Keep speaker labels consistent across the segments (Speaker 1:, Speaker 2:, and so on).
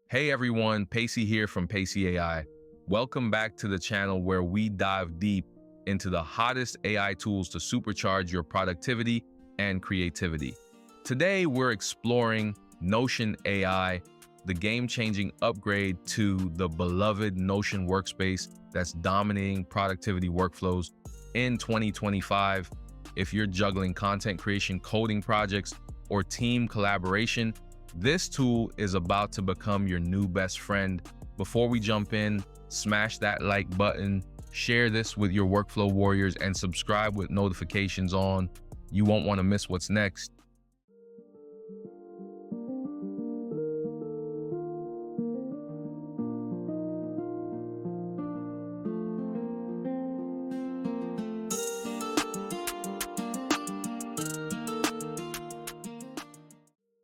Speaker 1: Hey everyone, Pacey here from Pacey AI. Welcome back to the channel where we dive deep into the hottest AI tools to supercharge your productivity and creativity. Today we're exploring Notion AI, the game-changing upgrade to the beloved Notion workspace that's dominating productivity workflows in 2025. If you're juggling content creation, coding projects, or team collaboration, this tool is about to become your new best friend. Before we jump in, smash that like button, share this with your workflow warriors, and subscribe with notifications on. You won't want to miss what's next.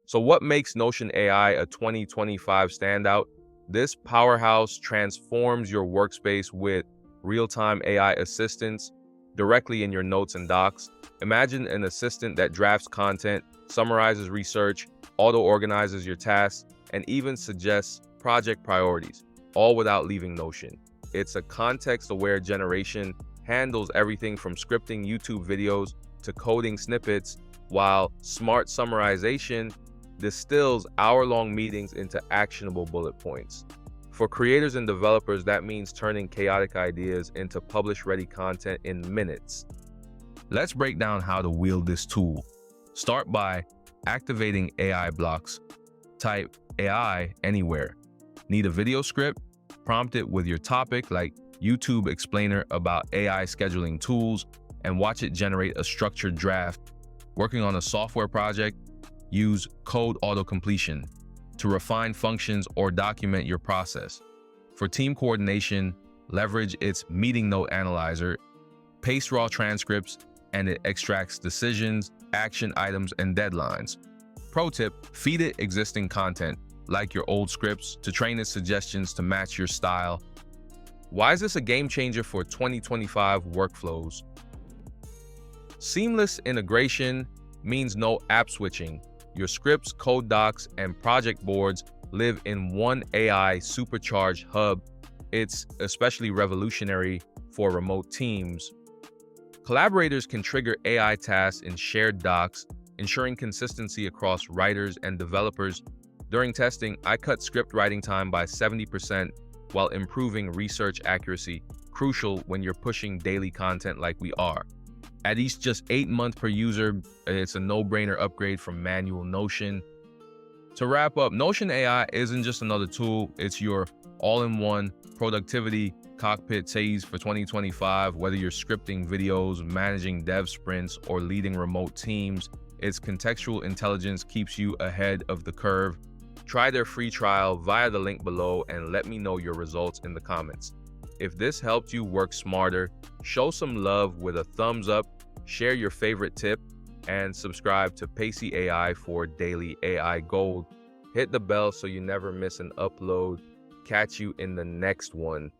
Speaker 1: So what makes Notion AI a 2025 standout? This powerhouse transforms your workspace with real-time AI assistance directly in your notes and docs. Imagine an assistant that drafts content, summarizes research, auto-organizes your tasks, and even suggests project priorities, all without leaving Notion. It's a context-aware generation, handles everything from scripting YouTube videos to coding snippets, while smart summarization distills hour-long meetings into actionable bullet points. For creators and developers, that means turning chaotic ideas into publish-ready content in minutes. Let's break down how to wield this tool. Start by activating AI blocks. Type AI anywhere. Need a video script? Prompt it with your topic like YouTube explainer about AI scheduling tools and watch it generate a structured draft. Working on a software project? Use code auto-completion to refine functions or document your process. For team coordination, leverage its meeting note analyzer. Paste raw transcripts and it extracts decisions, action items, and deadlines. Pro tip, feed it existing content, like your old scripts, to train its suggestions to match your style. Why is this a game changer for 2025 workflows? Seamless integration means no app switching. Your scripts, code docs, and project boards live in one AI supercharged hub. It's especially revolutionary for remote teams. Collaborators can trigger AI tasks in shared docs, ensuring consistency across writers and developers. During testing, I cut script writing time by 70% while improving research accuracy, crucial when you're pushing daily content like we are. At each just 8 months per user, it's a no-brainer upgrade from manual Notion. To wrap up, Notion AI isn't just another tool, it's your all-in-one productivity cockpit tease for 2025. Whether you're scripting videos, managing dev sprints, or leading remote teams, its contextual intelligence keeps you ahead of the curve. Try their free trial via the link below and let me know your results in the comments. If this helped you work smarter, show some love with a thumbs up, share your favorite tip, and subscribe to Pacey AI for daily AI gold. Hit the bell so you never miss an upload. Catch you in the next one.